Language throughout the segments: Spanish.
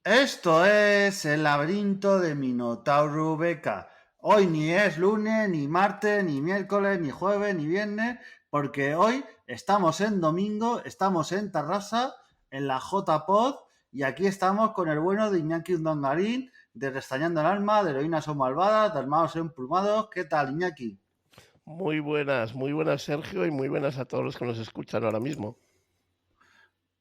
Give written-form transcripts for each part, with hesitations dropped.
Esto es el laberinto de Minotauro Beca. Hoy ni es lunes, ni martes, ni miércoles, ni jueves, ni viernes, porque hoy estamos en domingo, estamos en Tarrasa, en la J-Pod, y aquí estamos con el bueno de Iñaki Undongarín, de Restañando el Alma, de Heroínas son Malvadas, de Armados Emplumados. ¿Qué tal, Iñaki? Muy buenas Sergio y muy buenas a todos los que nos escuchan ahora mismo.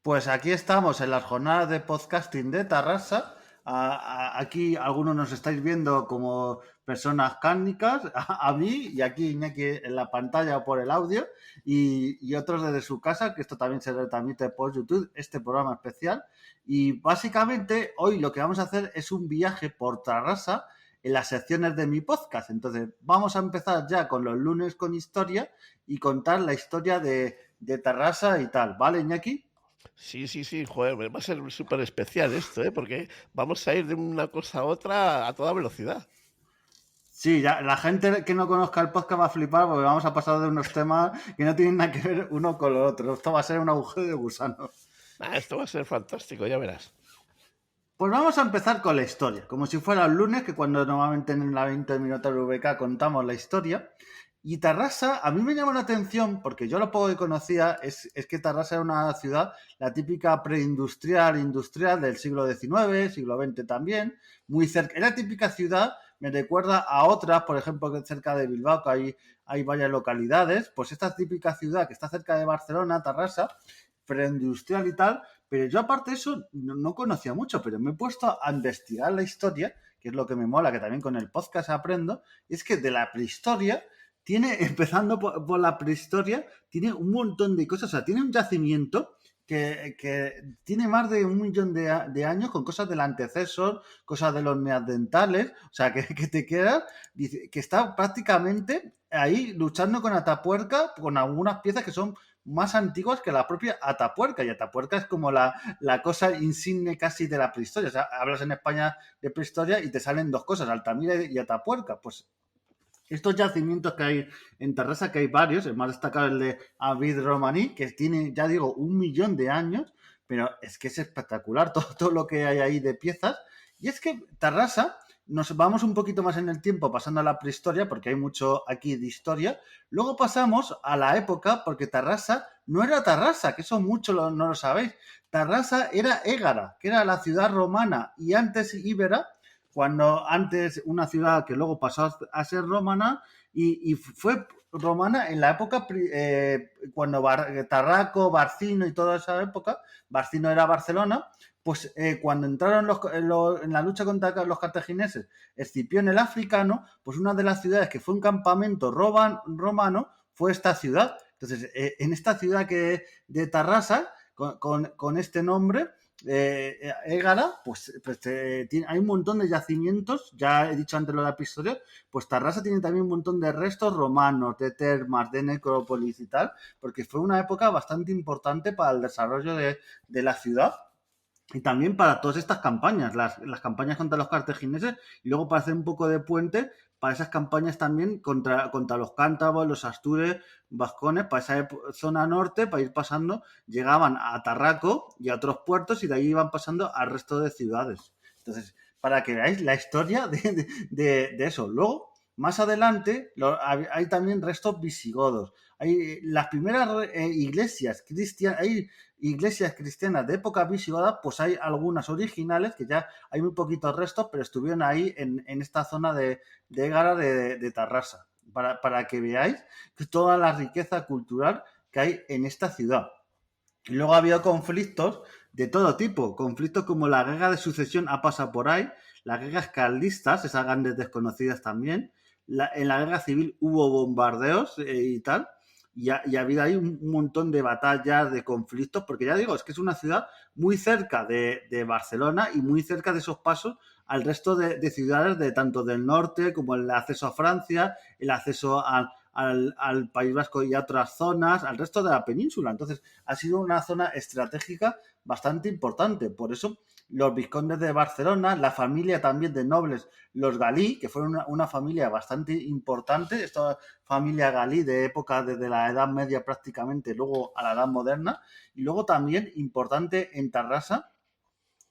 Pues aquí estamos en las jornadas de podcasting de Tarrasa. Aquí algunos nos estáis viendo como personas cánicas, a mí y aquí Iñaki en la pantalla por el audio y otros desde su casa, que esto también se retransmite por YouTube, este programa especial. Y básicamente hoy lo que vamos a hacer es un viaje por Tarrasa en las secciones de mi podcast. Entonces vamos a empezar ya con los lunes con historia y contar la historia de Tarrasa y tal, ¿vale, Iñaki? Sí, joder, va a ser súper especial esto, ¿eh? Porque vamos a ir de una cosa a otra a toda velocidad. Sí, ya, la gente que no conozca el podcast va a flipar porque vamos a pasar de unos temas que no tienen nada que ver uno con lo otro. Esto va a ser un agujero de gusano. Esto va a ser fantástico, ya verás. Pues vamos a empezar con la historia, como si fuera el lunes, que cuando normalmente en la 20 minutos VK contamos la historia. Y Tarrasa, a mí me llamó la atención, porque yo lo poco que conocía, es que Tarrasa era una ciudad, la típica preindustrial, industrial del siglo XIX, siglo XX también, muy cerca. Era típica ciudad, me recuerda a otras, por ejemplo, que cerca de Bilbao, que hay varias localidades. Pues esta típica ciudad que está cerca de Barcelona, Tarrasa, preindustrial y tal, pero yo aparte de eso no conocía mucho, pero me he puesto a investigar la historia, que es lo que me mola, que también con el podcast aprendo, y es que de la prehistoria tiene, empezando por la prehistoria, tiene un montón de cosas, o sea, tiene un yacimiento que tiene más de 1 millón de años con cosas del antecesor, cosas de los neandertales, o sea, que te quedas, dice, que está prácticamente ahí luchando con Atapuerca, con algunas piezas que son más antiguas que la propia Atapuerca. Y Atapuerca es como la cosa insigne casi de la prehistoria. O sea, hablas en España de prehistoria y te salen dos cosas, Altamira y Atapuerca. Pues estos yacimientos que hay en Terrassa, que hay varios, el más destacado es el de Avid Romaní, que tiene, ya digo, 1 millón de años, pero es que es espectacular todo lo que hay ahí de piezas. Y es que Tarrasa, nos vamos un poquito más en el tiempo pasando a la prehistoria, porque hay mucho aquí de historia. Luego pasamos a la época, porque Tarrasa no era Tarrasa, que eso mucho no lo sabéis. Tarrasa era Égara, que era la ciudad romana y antes íbera, cuando antes una ciudad que luego pasó a ser romana y fue romana en la época cuando Tarraco, Barcino y toda esa época, Barcino era Barcelona, pues cuando entraron en la lucha contra los cartagineses, Escipión el africano, pues una de las ciudades que fue un campamento romano fue esta ciudad. Entonces, en esta ciudad de Tarrasa, con este nombre, Égara, hay un montón de yacimientos, ya he dicho antes lo de la prehistoria, pues Tarrasa tiene también un montón de restos romanos, de termas, de necrópolis y tal, porque fue una época bastante importante para el desarrollo de la ciudad y también para todas estas campañas, las campañas contra los cartagineses y luego para hacer un poco de puente para esas campañas también contra los cántabros, los astures, vascones, para esa zona norte, para ir pasando, llegaban a Tarraco y a otros puertos y de ahí iban pasando al resto de ciudades. Entonces, para que veáis la historia de eso. Luego, más adelante, hay también restos visigodos. Hay las primeras iglesias cristianas, hay iglesias cristianas de época visigoda, pues hay algunas originales que ya hay muy poquitos restos, pero estuvieron ahí en esta zona de Égara de Tarrasa, para que veáis toda la riqueza cultural que hay en esta ciudad. Y luego ha habido conflictos de todo tipo, conflictos como la guerra de sucesión ha pasado por ahí, las guerras carlistas, esas grandes desconocidas también, en la guerra civil hubo bombardeos y tal, y ha habido ahí un montón de batallas, de conflictos, porque ya digo, es que es una ciudad muy cerca de Barcelona y muy cerca de esos pasos al resto de ciudades de tanto del norte como el acceso a Francia, el acceso al País Vasco y a otras zonas, al resto de la península. Entonces, ha sido una zona estratégica bastante importante. Por eso, los vizcondes de Barcelona, la familia también de nobles, los Galí, que fueron una familia bastante importante, esta familia Galí de época desde la Edad Media prácticamente, luego a la Edad Moderna, y luego también importante en Tarrasa,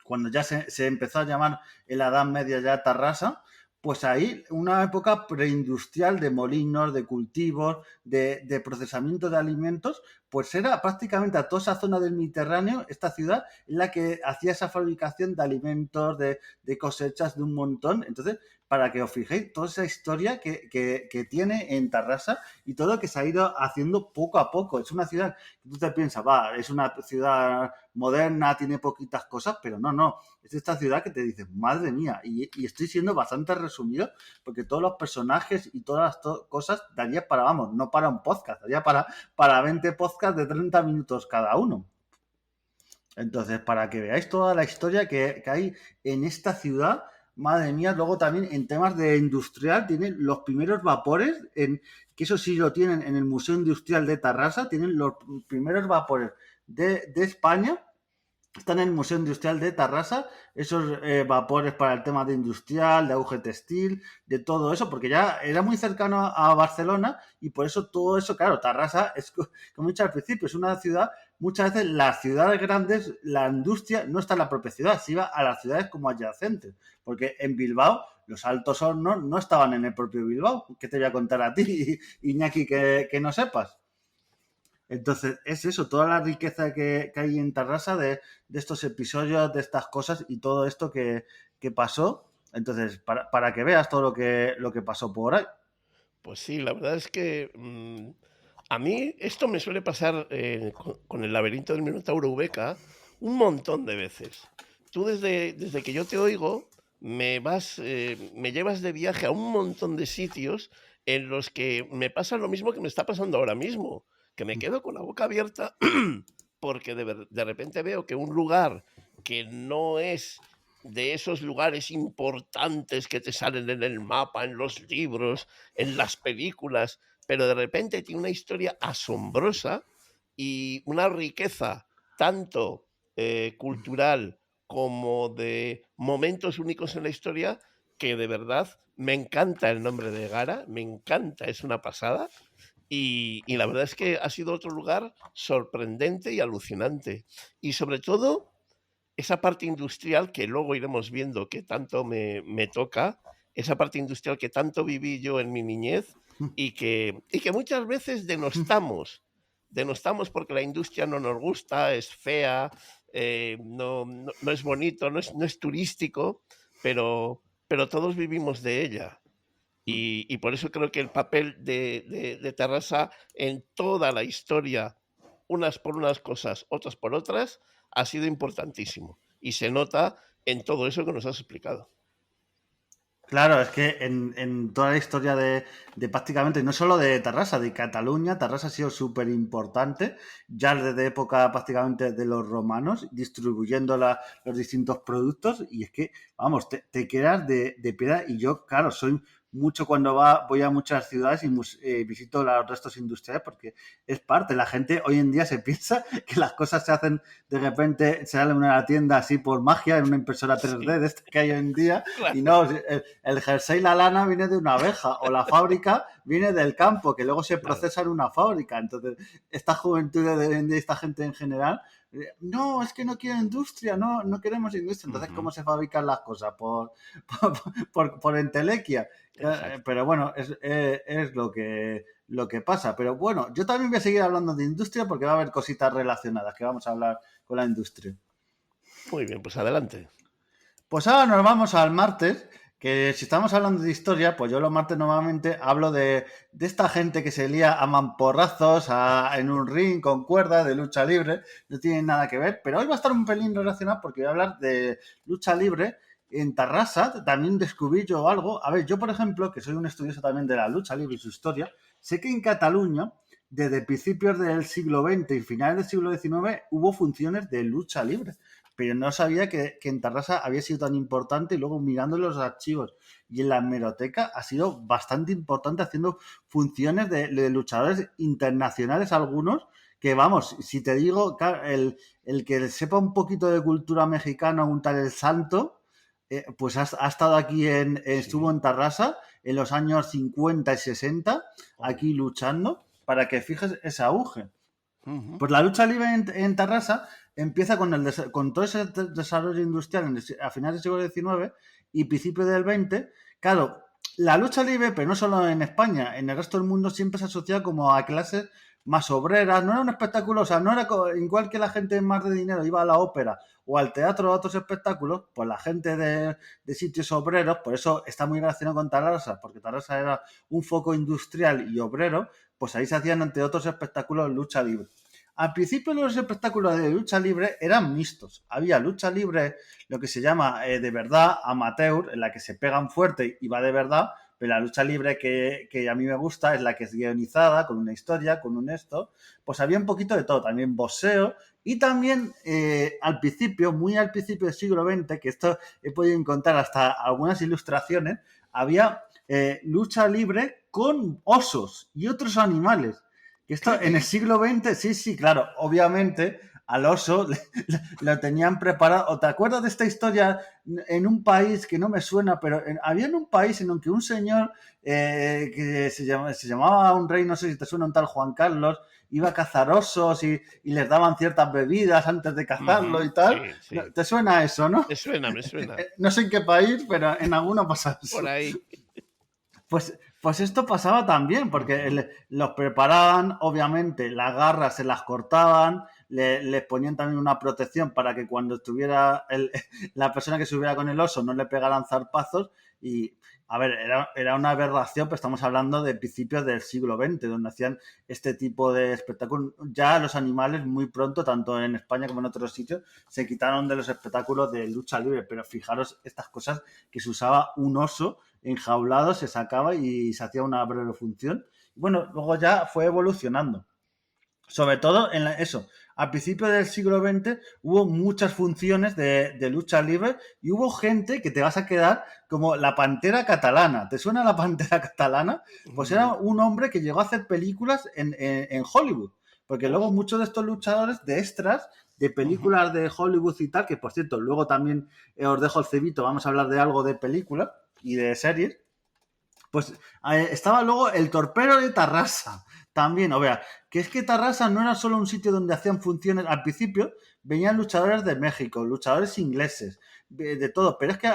cuando ya se empezó a llamar en la Edad Media ya Tarrasa, pues ahí una época preindustrial de molinos, de cultivos, de procesamiento de alimentos, pues era prácticamente a toda esa zona del Mediterráneo, esta ciudad, en la que hacía esa fabricación de alimentos, de cosechas, de un montón. Entonces, para que os fijéis toda esa historia que tiene en Tarrasa y todo lo que se ha ido haciendo poco a poco. Es una ciudad que tú te piensas, va, es una ciudad moderna, tiene poquitas cosas, pero no. Es esta ciudad que te dices, madre mía, y estoy siendo bastante resumido porque todos los personajes y todas las cosas daría para, vamos, no para un podcast, daría para 20 podcasts de 30 minutos cada uno. Entonces, para que veáis toda la historia que hay en esta ciudad, madre mía, luego también en temas de industrial tienen los primeros vapores, que eso sí lo tienen en el Museo Industrial de Tarrasa, tienen los primeros vapores de España. Está en el Museo Industrial de Tarrasa, esos vapores para el tema de industrial, de auge textil, de todo eso, porque ya era muy cercano a Barcelona y por eso todo eso, claro, Tarrasa es, como he dicho al principio, es una ciudad, muchas veces las ciudades grandes, la industria no está en la propia ciudad, se iba a las ciudades como adyacentes, porque en Bilbao los Altos Hornos no estaban en el propio Bilbao. ¿Qué te voy a contar a ti, Iñaki, que no sepas? Entonces, es eso, toda la riqueza que hay en Tarrasa de estos episodios, de estas cosas y todo esto que pasó. Entonces, para que veas todo lo que pasó por ahí. Pues sí, la verdad es que a mí esto me suele pasar con el laberinto del Minotauro Ubeca un montón de veces. Tú desde que yo te oigo me llevas de viaje a un montón de sitios en los que me pasa lo mismo que me está pasando ahora mismo, que me quedo con la boca abierta porque de repente veo que un lugar que no es de esos lugares importantes que te salen en el mapa, en los libros, en las películas, pero de repente tiene una historia asombrosa y una riqueza tanto cultural como de momentos únicos en la historia que de verdad me encanta el nombre de Gara, me encanta, es una pasada. Y la verdad es que ha sido otro lugar sorprendente y alucinante. Y sobre todo, esa parte industrial que luego iremos viendo que tanto me toca, esa parte industrial que tanto viví yo en mi niñez y que muchas veces denostamos porque la industria no nos gusta, es fea, no es bonito, no es turístico, pero todos vivimos de ella. Y por eso creo que el papel de Terrassa en toda la historia, unas por unas cosas, otras por otras, ha sido importantísimo. Y se nota en todo eso que nos has explicado. Claro, es que en toda la historia de prácticamente, no solo de Tarrasa, de Cataluña, Tarrasa ha sido súper importante, ya desde época prácticamente de los romanos, distribuyendo los distintos productos, y es que, vamos, te quedas de piedra, y yo, claro, soy mucho cuando voy a muchas ciudades y visito los restos industriales porque es parte. La gente hoy en día se piensa que las cosas se hacen de repente, se sale una tienda así por magia en una impresora 3D Sí, de esta que hay hoy en día y claro, no, el jersey, la lana viene de una abeja o la fábrica viene del campo que luego se claro. procesa en una fábrica. Entonces, esta juventud de esta gente en general, no, es que no quiero industria, no queremos industria. Entonces, ¿cómo Ujú, se fabrican las cosas? Por entelequia. exacto. Pero bueno, es lo que pasa. Pero bueno, yo también voy a seguir hablando de industria porque va a haber cositas relacionadas que vamos a hablar con la industria. Muy bien, pues adelante. Pues ahora nos vamos al martes, que si estamos hablando de historia, pues yo los martes normalmente hablo de esta gente que se lía a mamporrazos en un ring con cuerdas de lucha libre, no tiene nada que ver, pero hoy va a estar un pelín relacionado porque voy a hablar de lucha libre. En Tarrasa también descubrí yo algo. A ver, yo por ejemplo, que soy un estudioso también de la lucha libre y su historia, sé que en Cataluña, desde principios del siglo XX y finales del siglo XIX, hubo funciones de lucha libre, pero no sabía que en Tarrasa había sido tan importante y luego mirando los archivos y en la hemeroteca ha sido bastante importante haciendo funciones de luchadores internacionales algunos que vamos, si te digo, claro, el que sepa un poquito de cultura mexicana, un tal El Santo, pues ha estado aquí, estuvo Sí, en Tarrasa en los años 50 y 60, ole. aquí luchando, para que fijes ese auge. Ujú. Pues la lucha libre en Tarrasa empieza con todo ese desarrollo industrial a finales del siglo XIX y principios del XX. Claro, la lucha libre, pero no solo en España, en el resto del mundo siempre se asocia como a clases más obreras. No era un espectáculo, o sea, no era igual que la gente más de dinero iba a la ópera o al teatro o a otros espectáculos, pues la gente de sitios obreros, por eso está muy relacionado con Tarrasa, porque Tarrasa era un foco industrial y obrero, pues ahí se hacían, entre otros espectáculos, lucha libre. Al principio los espectáculos de lucha libre eran mixtos. Había lucha libre, lo que se llama de verdad, amateur, en la que se pegan fuerte y va de verdad, pero la lucha libre que a mí me gusta es la que es guionizada, con una historia, con un esto. Pues había un poquito de todo, también boxeo y también al principio, muy al principio del siglo XX, que esto he podido encontrar hasta algunas ilustraciones, había lucha libre con osos y otros animales. Que esto en el ¿Qué? siglo XX, sí, sí, claro, obviamente al oso lo tenían preparado. ¿O te acuerdas de esta historia en un país que no me suena, pero había en un país en el que un señor que se llamaba un rey, no sé si te suena, un tal Juan Carlos, iba a cazar osos y les daban ciertas bebidas antes de cazarlo Ujú. y tal? Sí, sí. ¿Te suena eso, no? Me suena, me suena. No sé en qué país, pero en alguno pasa Por eso. ahí. Pues esto pasaba también, porque Ujú. los preparaban, obviamente, las garras se las cortaban, les ponían también una protección para que cuando estuviera la persona que subiera con el oso no le pegaran zarpazos. Y, a ver, era una aberración, pero estamos hablando de principios del siglo XX, donde hacían este tipo de espectáculos. Ya los animales muy pronto, tanto en España como en otros sitios, se quitaron de los espectáculos de lucha libre, pero fijaros estas cosas que se usaba un oso enjaulado, se sacaba y se hacía una breve función. Bueno, luego ya fue evolucionando. Sobre todo en eso. Al principio del siglo XX hubo muchas funciones de lucha libre y hubo gente que te vas a quedar como la Pantera Catalana. ¿Te suena la Pantera Catalana? Pues era Mm. un hombre que llegó a hacer películas en Hollywood. Porque luego Uf. muchos de estos luchadores de extras, de Ujú. películas de Hollywood y tal, que por cierto, luego también os dejo el cebito, vamos a hablar de algo de películas y de series, pues estaba luego el torpero de Tarrasa. También, o vea, que es que Tarrasa no era solo un sitio donde hacían funciones. Al principio venían luchadores de México, luchadores ingleses, de todo. Pero es que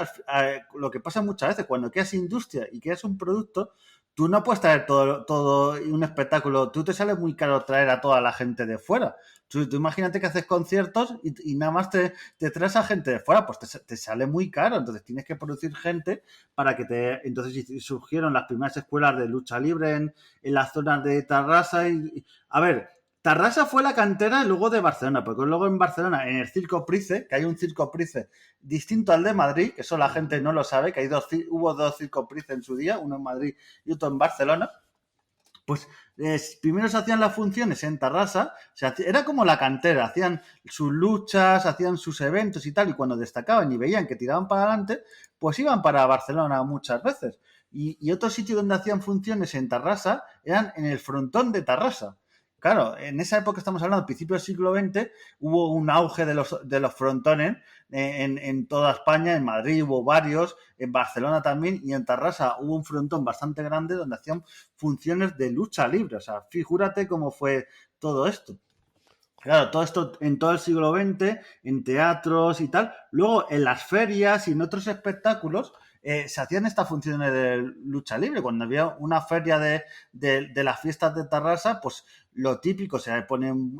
lo que pasa muchas veces, cuando creas industria y creas un producto, tú no puedes traer todo un espectáculo. Tú te sale muy caro traer a toda la gente de fuera. Tú imagínate que haces conciertos y nada más te traes a gente de fuera, pues te sale muy caro. Entonces tienes que producir gente para que te... Entonces surgieron las primeras escuelas de lucha libre en las zonas de Tarrasa. A ver, Tarrasa fue la cantera luego de Barcelona, porque luego en Barcelona, en el Circo Price, que hay un Circo Price distinto al de Madrid, que eso la gente Ujú. no lo sabe, que hubo dos Circo Price en su día, uno en Madrid y otro en Barcelona. Pues primero se hacían las funciones en Tarrasa, era como la cantera, hacían sus luchas, hacían sus eventos y tal, y cuando destacaban y veían que tiraban para adelante, pues iban para Barcelona muchas veces. Y otro sitio donde hacían funciones en Tarrasa eran en el frontón de Tarrasa. Claro, en esa época estamos hablando, principios del siglo XX, hubo un auge de los frontones en toda España, en Madrid hubo varios, en Barcelona también, y en Tarrasa hubo un frontón bastante grande donde hacían funciones de lucha libre. O sea, figúrate cómo fue todo esto. Claro, todo esto en todo el siglo XX, en teatros y tal. Luego, en las ferias y en otros espectáculos, se hacían estas funciones de lucha libre. Cuando había una feria de las fiestas de Tarrasa, pues lo típico, se ponen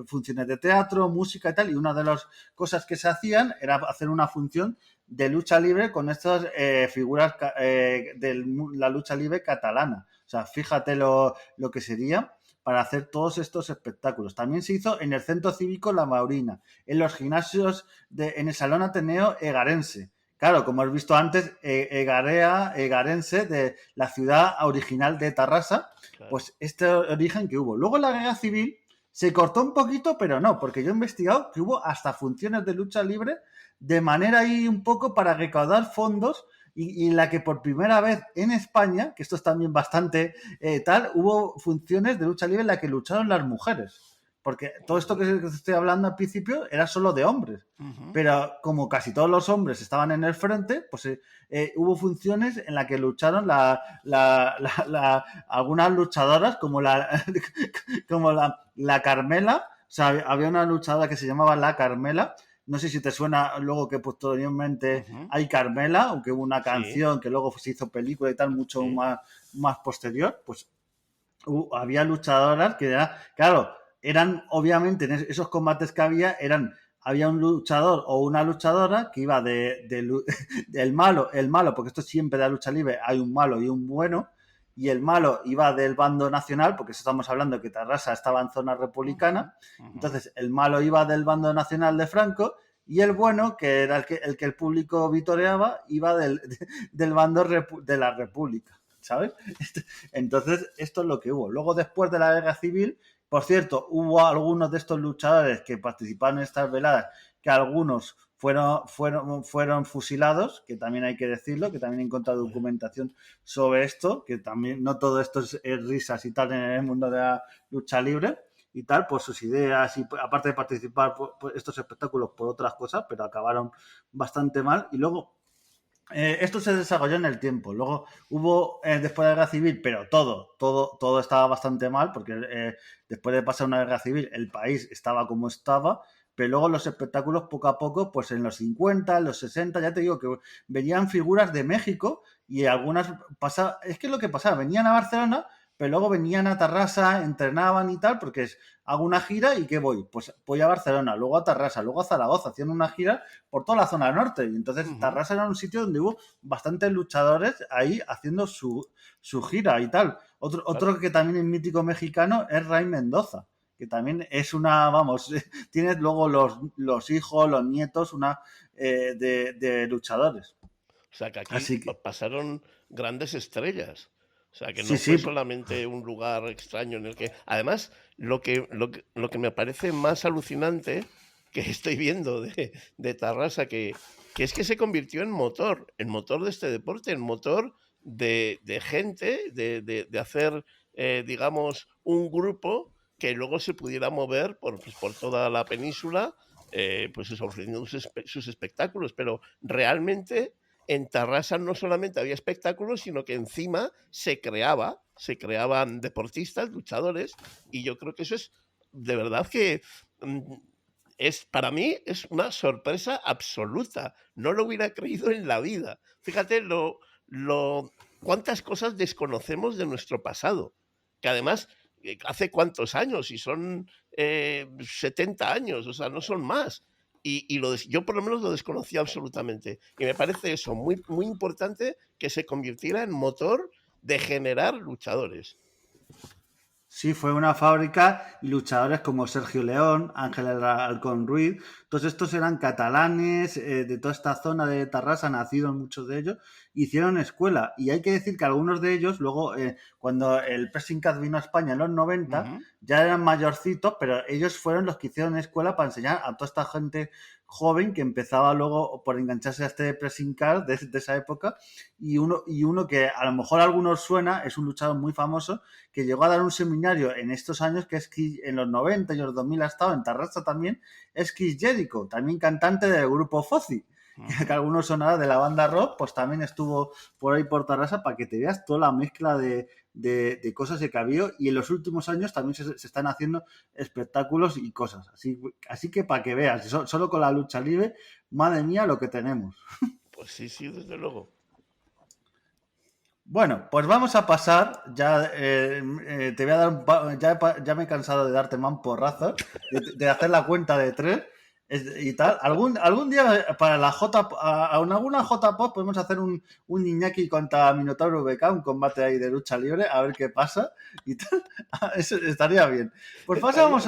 funciones de teatro, música y tal. Y una de las cosas que se hacían era hacer una función de lucha libre con estas figuras de la lucha libre catalana. O sea, fíjate lo que sería para hacer todos estos espectáculos. También se hizo en el Centro Cívico La Maurina, en los gimnasios, en el Salón Ateneo Egarense. Claro, como has visto antes, Egarense, de la ciudad original de Tarrasa, Claro. pues este origen que hubo. Luego en la guerra civil se cortó un poquito, pero no, porque yo he investigado que hubo hasta funciones de lucha libre de manera ahí un poco para recaudar fondos y en la que por primera vez en España, que esto es también bastante hubo funciones de lucha libre en la que lucharon las mujeres. porque todo esto que te estoy hablando al principio era solo de hombres. Ujú. Pero como casi todos los hombres estaban en el frente, pues hubo funciones en las que lucharon algunas luchadoras, como la Carmela. O sea, había una luchadora que se llamaba la Carmela. No sé si te suena luego que posteriormente Ujú. hay Carmela, aunque hubo una Sí, canción que luego se hizo película y tal, mucho sí. más posterior. Pues había luchadoras que claro, eran obviamente en esos combates que había un luchador o una luchadora que iba del malo, porque esto siempre de la lucha libre hay un malo y un bueno, y el malo iba del bando nacional, porque estamos hablando que Tarrasa estaba en zona Ujú, republicana, ujú. entonces el malo iba del bando nacional de Franco, y el bueno, que era el que el público vitoreaba, iba del bando de la República, ¿sabes? Entonces, esto es lo que hubo. Luego, después de la guerra civil, por cierto, hubo algunos de estos luchadores que participaron en estas veladas, que algunos fueron fusilados, que también hay que decirlo, que también he encontrado Joder. documentación sobre esto, que también no todo esto es risas y tal en el mundo de la lucha libre y tal, por sus ideas y aparte de participar por estos espectáculos por otras cosas, pero acabaron bastante mal. Y luego esto se desarrolló en el tiempo. Luego hubo, después de la guerra civil, pero todo estaba bastante mal, porque después de pasar una guerra civil, el país estaba como estaba, pero luego los espectáculos poco a poco, pues en los 50, en los 60, ya te digo que venían figuras de México y algunas pasaban, es que es lo que pasaba, venían a Barcelona, pero luego venían a Tarrasa, entrenaban y tal, porque hago una gira y ¿qué voy? Pues voy a Barcelona, luego a Tarrasa, luego a Zaragoza, haciendo una gira por toda la zona norte. Y entonces Ujú. Tarrasa era un sitio donde hubo bastantes luchadores ahí haciendo su gira y tal. Otro, Claro. otro que también es mítico mexicano es Ray Mendoza, que también es una, vamos, tienes luego los hijos, los nietos, de luchadores. O sea, que aquí Así que, pasaron grandes estrellas. O sea, que no sí, fue sí, solamente un lugar extraño en el que... Además, lo que me parece más alucinante que estoy viendo de Tarrasa, que es que se convirtió en motor de este deporte, en motor de gente, de hacer, digamos, un grupo que luego se pudiera mover por toda la península, pues eso, ofreciendo sus espectáculos. Pero realmente en Tarrasa no solamente había espectáculos, sino que encima se creaban deportistas, luchadores, y yo creo que eso es de verdad que para mí es una sorpresa absoluta. No lo hubiera creído en la vida. Fíjate cuántas cosas desconocemos de nuestro pasado, que además hace cuántos años, y son 70 años, o sea, no son más. Yo por lo menos lo desconocía absolutamente. Y me parece eso muy, muy importante, que se convirtiera en motor de generar luchadores. sí, fue una fábrica y luchadores como Sergio León, Ángel Alcón Ruiz, todos estos eran catalanes de toda esta zona de Tarrasa, nacidos muchos de ellos, hicieron escuela. Y hay que decir que algunos de ellos, luego, cuando el Pressing Cat vino a España en los 90, Ujú. ya eran mayorcitos, pero ellos fueron los que hicieron escuela para enseñar a toda esta gente joven que empezaba luego por engancharse a este Pressing Cat de esa época. Y uno que a lo mejor a algunos suena, es un luchador muy famoso que llegó a dar un seminario en estos años, que es que en los 90 y los 2000 ha estado en Tarrasa también, es Chris Jericho, también cantante del grupo Fozzy, que Ujú. algunos sonará de la banda rock, pues también estuvo por ahí por Tarrasa para que te veas toda la mezcla de cosas que había, y en los últimos años también se están haciendo espectáculos y cosas. Así que para que veas, solo con la lucha libre, madre mía lo que tenemos. Pues sí, sí, desde luego. Bueno, pues vamos a pasar. Ya te voy a dar ya me he cansado de darte mamporrazos, de hacer la cuenta de tres y tal. Algún día para la en alguna J-Pop podemos hacer un Iñaki contra Minotauro VK, un combate ahí de lucha libre, a ver qué pasa y tal. Eso estaría bien. Pues Estaría bien.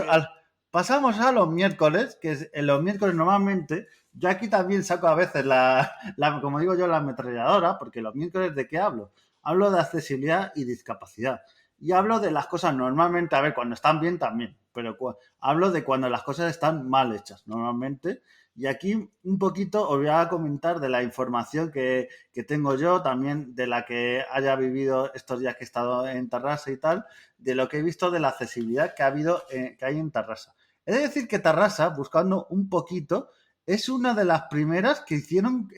pasamos a los miércoles, en los miércoles normalmente. Yo aquí también saco a veces como digo yo, la ametralladora, porque los miércoles ¿de qué hablo? Hablo de accesibilidad y discapacidad. Y hablo de las cosas normalmente, a ver, cuando están bien también, pero hablo de cuando las cosas están mal hechas, normalmente. Y aquí un poquito os voy a comentar de la información que tengo yo, también de la que haya vivido estos días que he estado en Tarrasa y tal, de lo que he visto de la accesibilidad que ha habido, que hay en Tarrasa. He de decir que Tarrasa, buscando un poquito, es una de las primeras que hicieron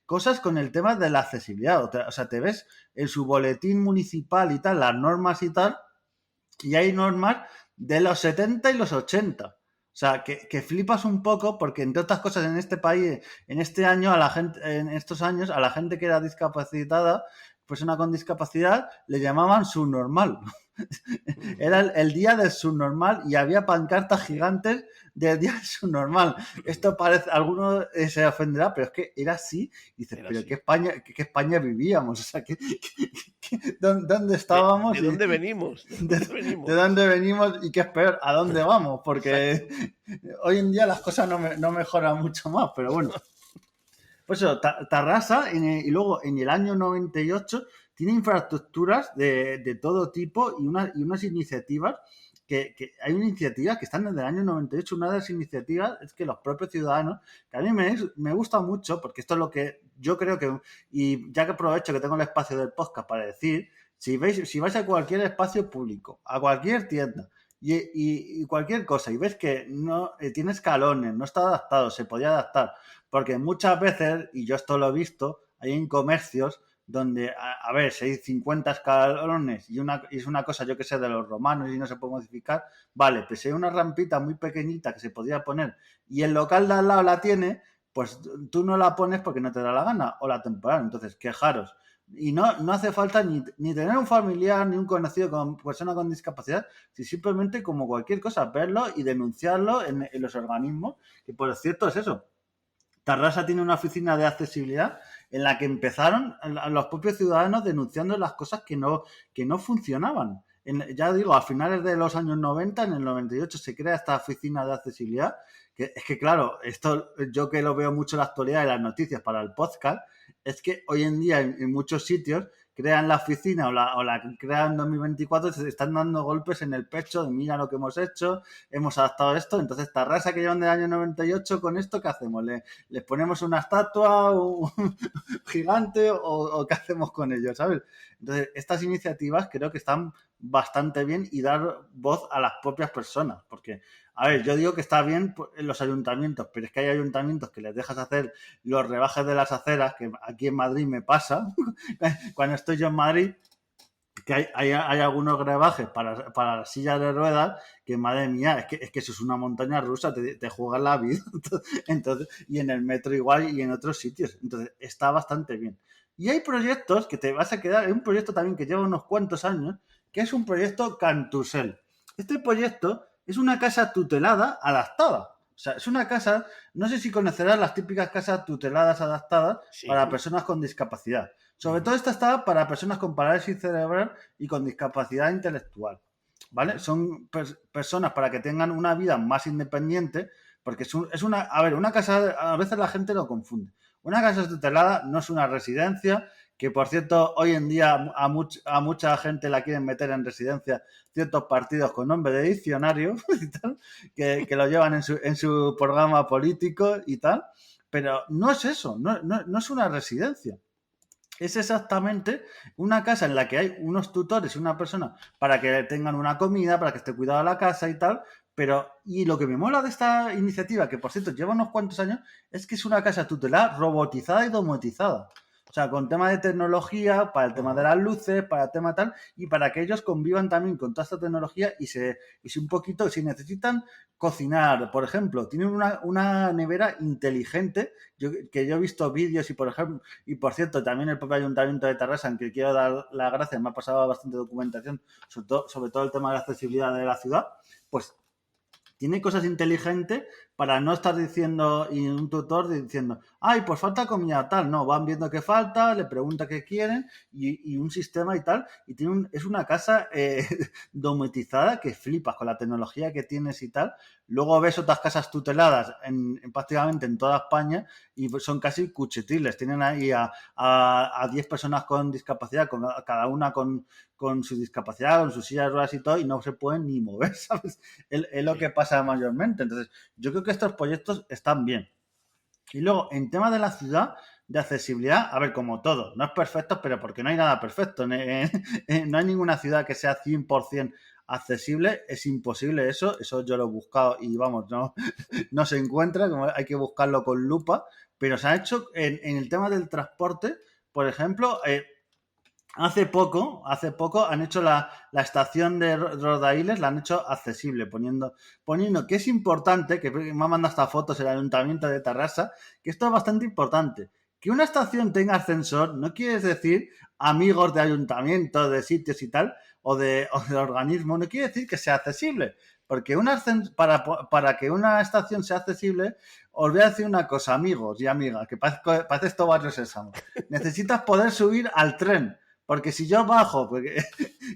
cosas con el tema de la accesibilidad. O sea, te ves en su boletín municipal y tal, las normas y tal, y hay normas de los 70 y los 80. O sea, que flipas un poco porque, entre otras cosas, en este país, en este año, a la gente, en estos años, a la gente que era discapacitada, persona con discapacidad, le llamaban subnormal. Era el día del subnormal y había pancartas gigantes del día del subnormal. Esto parece, alguno se ofenderá, pero es que era así. Y dices, Era pero así. ¿qué España vivíamos? O sea, ¿dónde estábamos? ¿De dónde venimos? ¿De De, dónde de venimos? dónde venimos y qué es peor, a dónde vamos, Exacto. porque hoy en día las cosas no mejoran mucho más, pero bueno. Pues eso, Tarrasa, y luego en el año 98 tiene infraestructuras de todo tipo y unas iniciativas que hay una iniciativa que están desde el año 98. Una de las iniciativas es que los propios ciudadanos, que a mí me gusta mucho, porque esto es lo que yo creo que, y ya que aprovecho que tengo el espacio del podcast para decir, si vais a cualquier espacio público, a cualquier tienda, y cualquier cosa, y ves que no tiene escalones, no está adaptado, se podía adaptar, porque muchas veces, y yo esto lo he visto, hay en comercios donde, a ver, si hay 50 escalones y es una cosa, yo que sé, de los romanos y no se puede modificar, vale, pero si hay una rampita muy pequeñita que se podría poner y el local de al lado la tiene, pues tú no la pones porque no te da la gana o la temporada. Entonces, quejaros. Y no hace falta ni tener un familiar ni un conocido con persona con discapacidad, si simplemente como cualquier cosa, verlo y denunciarlo en los organismos, que por cierto es eso. Tarrasa tiene una oficina de accesibilidad en la que empezaron los propios ciudadanos denunciando las cosas que no funcionaban. Ya digo, a finales de los años 90, en el 98, se crea esta oficina de accesibilidad. Que es que, claro, esto yo que lo veo mucho en la actualidad de las noticias para el podcast, es que hoy en día en muchos sitios crean la oficina o la crean en 2024 y se están dando golpes en el pecho de mira lo que hemos hecho, hemos adaptado esto. Entonces, Tarrasa que llevan del año 98 con esto, ¿qué hacemos? ¿Les ponemos una estatua gigante o qué hacemos con ellos? ¿Sabes? Entonces, estas iniciativas creo que están bastante bien y dar voz a las propias personas, porque, a ver, yo digo que está bien en los ayuntamientos, pero es que hay ayuntamientos que les dejas hacer los rebajes de las aceras, que aquí en Madrid me pasa, cuando estoy yo en Madrid, que hay algunos rebajes para las sillas de ruedas que, madre mía, es que eso es una montaña rusa, te juegas la vida. Entonces, y en el metro igual y en otros sitios. Entonces, está bastante bien. Y hay proyectos que te vas a quedar, hay un proyecto también que lleva unos cuantos años, que es un proyecto Cantusel. Este proyecto es una casa tutelada adaptada. O sea, es una casa, no sé si conocerás las típicas casas tuteladas adaptadas para Sí. personas con discapacidad. Sobre Ujú. todo esta está para personas con parálisis cerebral y con discapacidad intelectual. ¿Vale? Ujú. Son personas para que tengan una vida más independiente, porque es una, a ver, una casa, a veces la gente lo confunde. Una casa tutelada no es una residencia, que por cierto, hoy en día a mucha gente la quieren meter en residencia ciertos partidos con nombre de diccionario y tal, que lo llevan en su programa político y tal, pero no es eso, no es una residencia. Es exactamente una casa en la que hay unos tutores y una persona para que tengan una comida, para que esté cuidada la casa y tal. Pero, y lo que me mola de esta iniciativa, que por cierto lleva unos cuantos años, es que es una casa tutelar robotizada y domotizada. O sea, con tema de tecnología, para el tema de Ajá. las luces, para el tema tal, y para que ellos convivan también con toda esta tecnología y si un poquito, si necesitan cocinar, por ejemplo, tienen una nevera inteligente, que yo he visto vídeos y por ejemplo, y por cierto, también el propio Ayuntamiento de Tarrasa, en que quiero dar las gracias, me ha pasado bastante documentación, sobre todo el tema de la accesibilidad de la ciudad, pues tiene cosas inteligentes para no estar diciendo, y un tutor diciendo, ay, pues falta comida tal. No, van viendo qué falta, le pregunta qué quieren y un sistema y tal. Y es una casa domotizada que flipas con la tecnología que tienes y tal. Luego ves otras casas tuteladas prácticamente en toda España y son casi cuchetiles. Tienen ahí a 10 personas con discapacidad, cada una con su discapacidad, con su silla de ruedas y todo, y no se pueden ni mover, ¿sabes? Es lo Sí. que pasa mayormente. Entonces, yo creo que estos proyectos están bien. Y luego, en tema de la ciudad, de accesibilidad, a ver, como todo, no es perfecto, pero porque no hay nada perfecto. No hay ninguna ciudad que sea 100% accesible, es imposible eso yo lo he buscado y vamos, no se encuentra, como hay que buscarlo con lupa, pero se ha hecho en el tema del transporte, por ejemplo, hace poco han hecho la estación de Rodailes, la han hecho accesible, poniendo que es importante, que me ha mandado hasta fotos el Ayuntamiento de Tarrasa, que esto es bastante importante. Que una estación tenga ascensor no quiere decir amigos de ayuntamiento, de sitios y tal, o de organismos, no quiere decir que sea accesible. Porque para que una estación sea accesible, os voy a decir una cosa, amigos y amigas, que parece esto Barrio Sésamo. Necesitas poder subir al tren. Porque si yo bajo, porque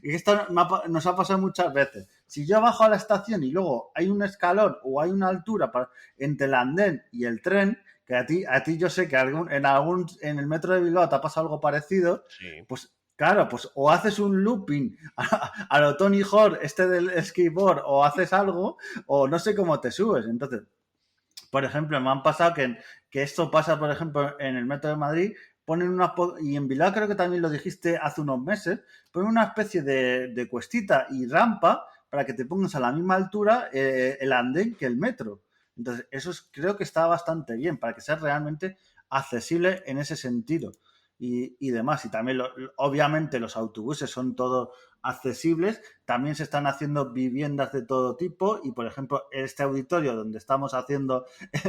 esto nos ha pasado muchas veces, si yo bajo a la estación y luego hay un escalón o hay una altura entre el andén y el tren, que a ti yo sé que en el metro de Bilbao te ha pasado algo parecido, Sí. pues claro, pues o haces un looping a lo Tony Hawk, del skateboard, o haces algo, o no sé cómo te subes. Entonces, por ejemplo, me han pasado que esto pasa, por ejemplo, en el metro de Madrid, y en Bilbao creo que también lo dijiste hace unos meses, ponen una especie de cuestita y rampa para que te pongas a la misma altura el andén que el metro. Entonces, creo que está bastante bien para que sea realmente accesible en ese sentido y demás. Y también, obviamente, los autobuses son todos accesibles. También se están haciendo viviendas de todo tipo y, por ejemplo, este auditorio donde estamos haciendo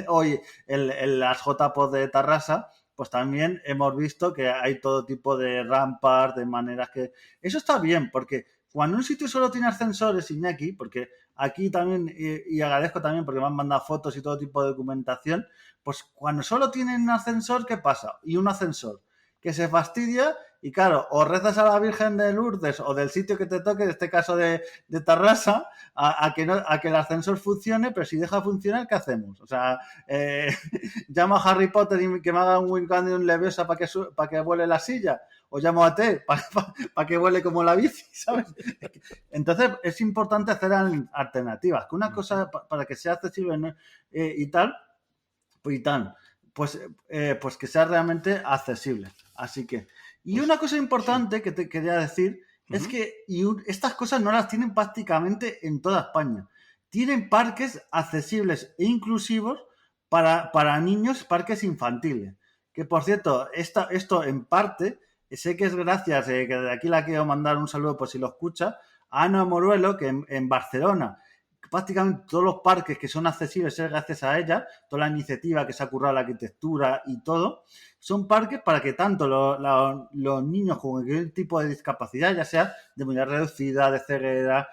hoy las JPOD de Tarrasa, pues también hemos visto que hay todo tipo de rampas, de maneras que... Eso está bien, porque cuando un sitio solo tiene ascensores, Iñaki, porque aquí también, y agradezco también porque me han mandado fotos y todo tipo de documentación, pues cuando solo tienen un ascensor, ¿qué pasa? Y un ascensor que se fastidia y claro, o rezas a la Virgen de Lourdes o del sitio que te toque, en este caso de Tarrasa, a que el ascensor funcione, pero si deja funcionar, ¿qué hacemos? O sea, llamo a Harry Potter y que me haga un Wingardium Leviosa para que vuele la silla, o llamo a T para que vuele como la bici, ¿sabes? Entonces es importante hacer alternativas, que una cosa para que sea accesible, ¿no? Y tal, y tal, pues que sea realmente accesible. Así que, y Pues una cosa sí. importante que te quería decir es Ujú. que estas cosas no las tienen prácticamente en toda España. Tienen parques accesibles e inclusivos para niños, parques infantiles. Que por cierto, esto en parte, sé que es gracias, que de aquí la quiero mandar un saludo por si lo escucha, a Ana Moruelo, que en Barcelona prácticamente todos los parques que son accesibles es gracias a ella, toda la iniciativa que se ha currado la arquitectura y todo, son parques para que tanto los niños con cualquier tipo de discapacidad, ya sea de movilidad reducida, de ceguera,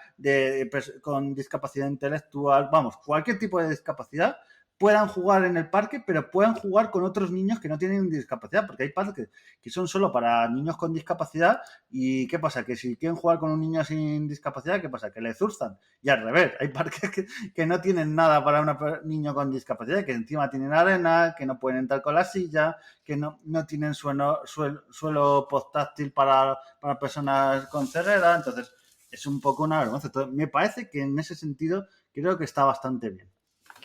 con discapacidad intelectual, vamos, cualquier tipo de discapacidad, puedan jugar en el parque, pero puedan jugar con otros niños que no tienen discapacidad, porque hay parques que son solo para niños con discapacidad y ¿qué pasa? Que si quieren jugar con un niño sin discapacidad, ¿qué pasa? Que le zurzan. Y al revés, hay parques que no tienen nada para un niño con discapacidad, que encima tienen arena, que no pueden entrar con la silla, que no tienen suelo postáctil para personas con ceguera. Entonces, es un poco una vergüenza. Entonces, me parece que en ese sentido creo que está bastante bien.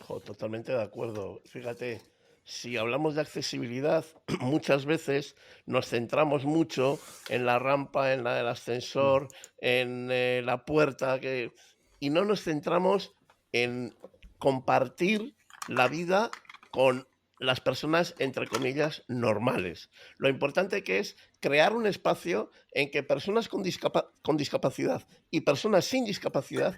Jo, totalmente de acuerdo. Fíjate, si hablamos de accesibilidad, muchas veces nos centramos mucho en la rampa, en la del ascensor, en la puerta, y no nos centramos en compartir la vida con las personas, entre comillas, normales. Lo importante que es crear un espacio en que personas con discapacidad y personas sin discapacidad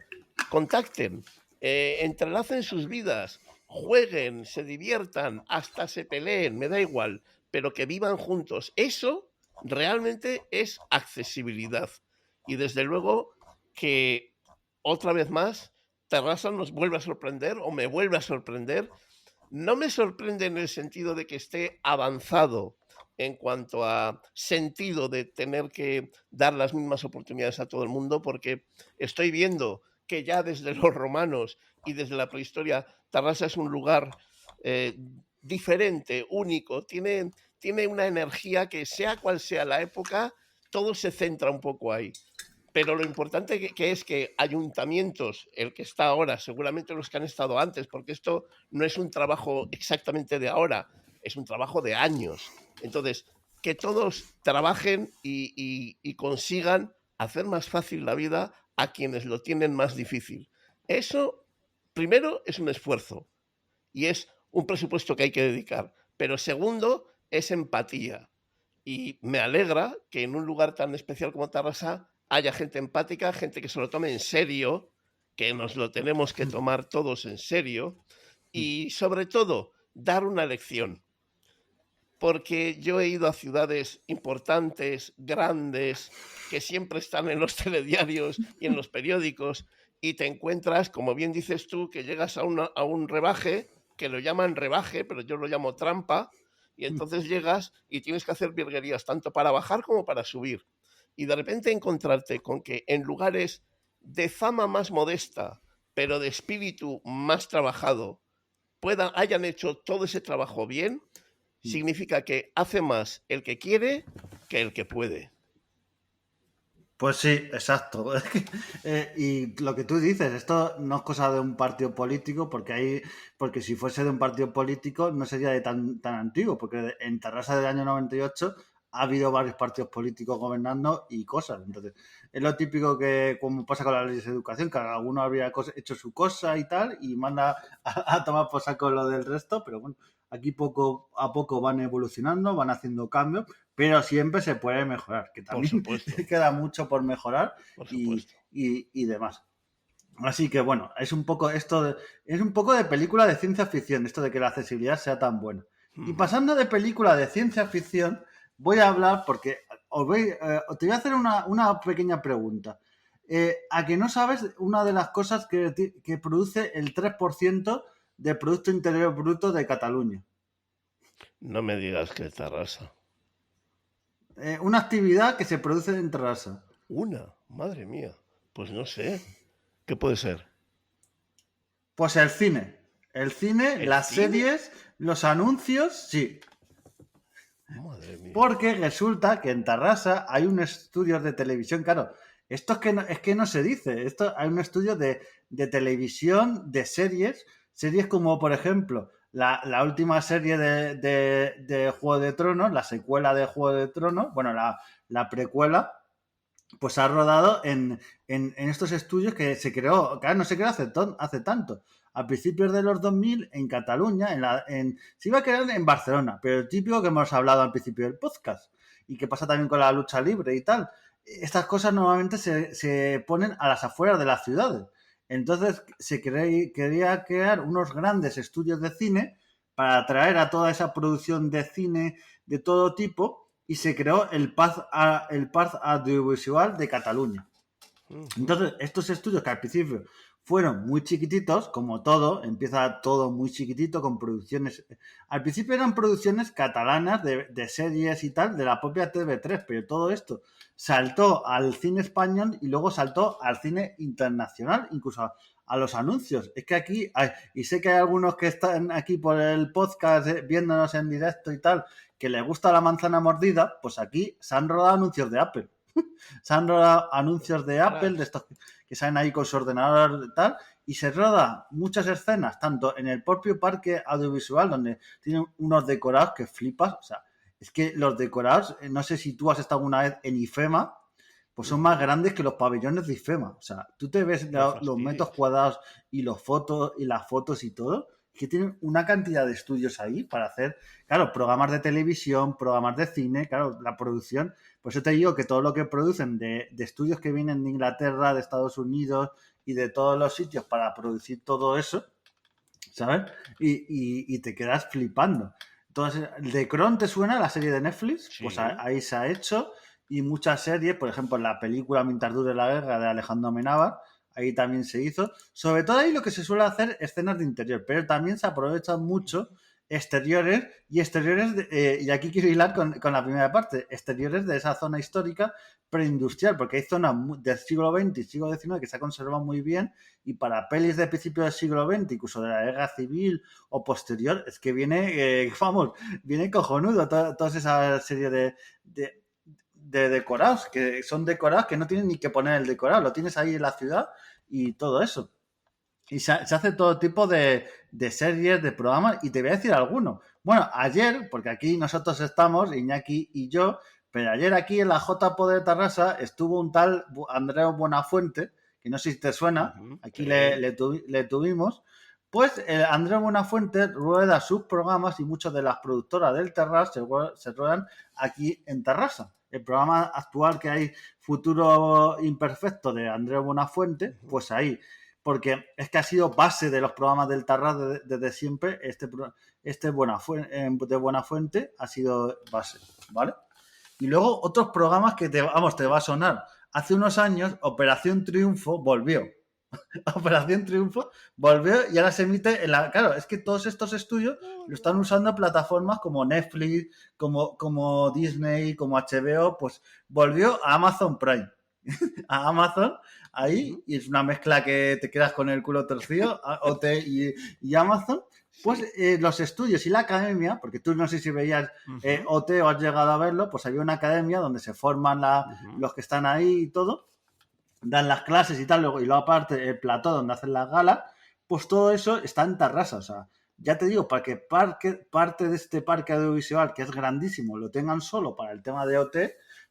contacten, entrelacen sus vidas, jueguen, se diviertan, hasta se peleen, me da igual, pero que vivan juntos. Eso realmente es accesibilidad. Y desde luego que otra vez más, Terrassa nos vuelve a sorprender o me vuelve a sorprender. No me sorprende en el sentido de que esté avanzado en cuanto a sentido de tener que dar las mismas oportunidades a todo el mundo, porque estoy viendo que ya desde los romanos y desde la prehistoria Tarrasa es un lugar eh, diferente, único, tiene una energía que sea cual sea la época, todo se centra un poco ahí. Pero lo importante que es que ayuntamientos, el que está ahora, seguramente los que han estado antes, porque esto no es un trabajo exactamente de ahora, es un trabajo de años. Entonces, que todos trabajen y consigan hacer más fácil la vida a quienes lo tienen más difícil. Eso, primero, es un esfuerzo y es un presupuesto que hay que dedicar. Pero segundo, es empatía. Y me alegra que en un lugar tan especial como Tarrasa haya gente empática, gente que se lo tome en serio, que nos lo tenemos que tomar todos en serio y sobre todo dar una lección. Porque yo he ido a ciudades importantes, grandes, que siempre están en los telediarios y en los periódicos y te encuentras, como bien dices tú, que llegas a un rebaje, que lo llaman rebaje, pero yo lo llamo trampa, y entonces llegas y tienes que hacer virguerías tanto para bajar como para subir. Y de repente encontrarte con que en lugares de fama más modesta, pero de espíritu más trabajado, hayan hecho todo ese trabajo bien, significa que hace más el que quiere que el que puede. Pues sí, exacto. Y lo que tú dices, esto no es cosa de un partido político, porque si fuese de un partido político no sería de tan antiguo, porque en Tarrasa del año 98 ha habido varios partidos políticos gobernando y cosas. Entonces, es lo típico que, como pasa con las leyes de educación, que alguno habría hecho su cosa y tal, y manda a tomar por saco lo del resto, pero bueno, aquí poco a poco van evolucionando, van haciendo cambios, pero siempre se puede mejorar, que Por también supuesto, queda mucho por mejorar por y, supuesto. y demás. Así que bueno, es un poco es un poco de película de ciencia ficción, esto de que la accesibilidad sea tan buena. Y pasando de película de ciencia ficción, voy a hablar porque te voy a hacer una pequeña pregunta. ¿A que no sabes una de las cosas que produce el 3% del Producto Interior Bruto de Cataluña? No me digas que Tarrasa. Una actividad que se produce en Terrassa. Madre mía. Pues no sé. ¿Qué puede ser? Pues el cine. El cine, ¿El las cine? series, los anuncios, sí. Madre mía. Porque resulta que en Tarrasa hay un estudio de televisión, claro, esto es que no se dice, esto hay un estudio de televisión, de series como por ejemplo la última serie de Juego de Tronos, la secuela de Juego de Tronos, bueno, la precuela, pues ha rodado en estos estudios que se creó, claro, no se creó hace tanto. A principios de los 2000 en Cataluña, se iba a crear en Barcelona, pero el típico que hemos hablado al principio del podcast y que pasa también con la lucha libre y tal. Estas cosas normalmente se ponen a las afueras de las ciudades. Entonces quería crear unos grandes estudios de cine para atraer a toda esa producción de cine de todo tipo y se creó el Parc Audiovisual de Cataluña. Entonces, estos estudios que al principio fueron muy chiquititos, como todo, empieza todo muy chiquitito con producciones. Al principio eran producciones catalanas de series y tal, de la propia TV3, pero todo esto saltó al cine español y luego saltó al cine internacional, incluso a los anuncios. Es que aquí, y sé que hay algunos que están aquí por el podcast viéndonos en directo y tal, que les gusta la manzana mordida, pues aquí se han rodado anuncios de Apple. Se han rodado anuncios de Apple, de estos que salen ahí con su ordenador y tal, y se roda muchas escenas, tanto en el propio parque audiovisual, donde tienen unos decorados que flipas, o sea, es que los decorados, no sé si tú has estado alguna vez en IFEMA, pues son más grandes que los pabellones de IFEMA. O sea, tú te ves No los metros fastidies. cuadrados y las fotos y todo, que tienen una cantidad de estudios ahí para hacer, claro, programas de televisión, programas de cine, claro, la producción. Por eso te digo que todo lo que producen de estudios que vienen de Inglaterra, de Estados Unidos y de todos los sitios para producir todo eso, ¿sabes? Y te quedas flipando. Entonces, ¿The Crown te suena la serie de Netflix? Pues Sí. ahí se ha hecho y muchas series, por ejemplo, la película Mientras dure la guerra de Alejandro Amenábar, ahí también se hizo. Sobre todo ahí lo que se suele hacer escenas de interior, pero también se aprovechan mucho exteriores, y aquí quiero hilar con la primera parte, exteriores de esa zona histórica preindustrial, porque hay zonas del siglo XX y siglo XIX que se ha conservado muy bien y para pelis de principio del siglo XX, incluso de la guerra civil o posterior, es que viene, vamos, viene cojonudo toda esa serie de decorados, que son decorados que no tienen ni que poner el decorado, lo tienes ahí en la ciudad y todo eso. Y se hace todo tipo de series, de programas, y te voy a decir algunos. Bueno, ayer, porque aquí nosotros estamos, Iñaki y yo, pero ayer aquí en la JPO de Tarrasa estuvo un tal Andreu Buenafuente, que no sé si te suena, aquí le tuvimos. Pues Andreu Buenafuente rueda sus programas y muchas de las productoras del Terras se ruedan aquí en Tarrasa. El programa actual que hay, Futuro Imperfecto, de Andreu Buenafuente, pues ahí. Porque es que ha sido base de los programas del Tarras desde siempre. Este de Buenafuente ha sido base, ¿vale? Y luego otros programas que te va a sonar. Hace unos años, Operación Triunfo volvió. Operación Triunfo volvió y ahora se emite en la... Claro, es que todos estos estudios lo están usando plataformas como Netflix, como Disney, como HBO, pues volvió a Amazon Prime. A Amazon ahí, y es una mezcla que te quedas con el culo torcido, OT y Amazon. Pues los estudios y la academia, porque tú no sé si veías OT o has llegado a verlo, pues había una academia donde se forman los que están ahí y todo, dan las clases y tal, y luego aparte el plató donde hacen las galas, pues todo eso está en Tarrasa. O sea, ya te digo, para que parte de este parque audiovisual, que es grandísimo, lo tengan solo para el tema de OT,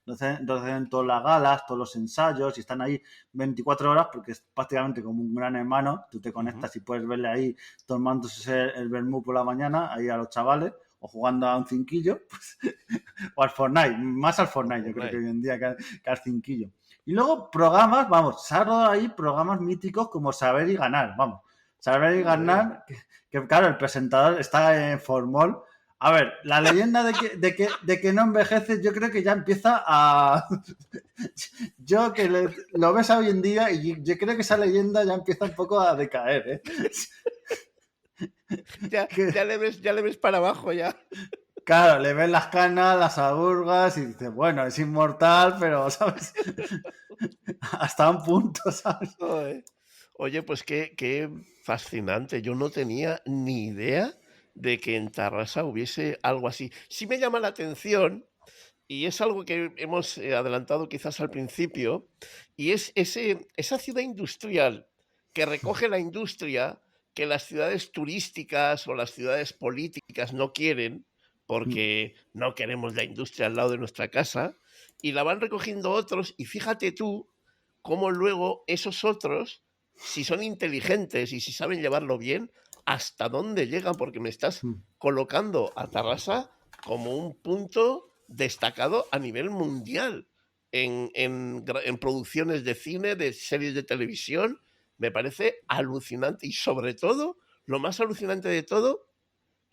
donde hacen todas las galas, todos los ensayos, y están ahí 24 horas, porque es prácticamente como un gran hermano. Tú te conectas y puedes verle ahí tomándose el vermú por la mañana, ahí a los chavales, o jugando a un cinquillo, pues, o al Fortnite, más al Fortnite, yo creo que hoy en día que al cinquillo. Y luego programas, vamos, se han rodado ahí programas míticos como Saber y Ganar, vamos. Saber y Ganar, que claro, el presentador está en Formol. A ver, la leyenda de que no envejeces, yo creo que ya empieza a... Yo que lo ves hoy en día y yo creo que esa leyenda ya empieza un poco a decaer, ¿eh? Ya le ves para abajo ya. Claro, le ves las canas, las agurgas y dices, bueno, es inmortal, pero, ¿sabes? Hasta un punto, ¿sabes? Oye, pues qué fascinante. Yo no tenía ni idea de que en Tarrasa hubiese algo así. Sí me llama la atención, y es algo que hemos adelantado quizás al principio, y es esa ciudad industrial que recoge la industria que las ciudades turísticas o las ciudades políticas no quieren, porque no queremos la industria al lado de nuestra casa, y la van recogiendo otros, y fíjate tú cómo luego esos otros, si son inteligentes y si saben llevarlo bien, hasta dónde llegan, porque me estás colocando a Tarrasa como un punto destacado a nivel mundial en producciones de cine, de series de televisión. Me parece alucinante, y sobre todo, lo más alucinante de todo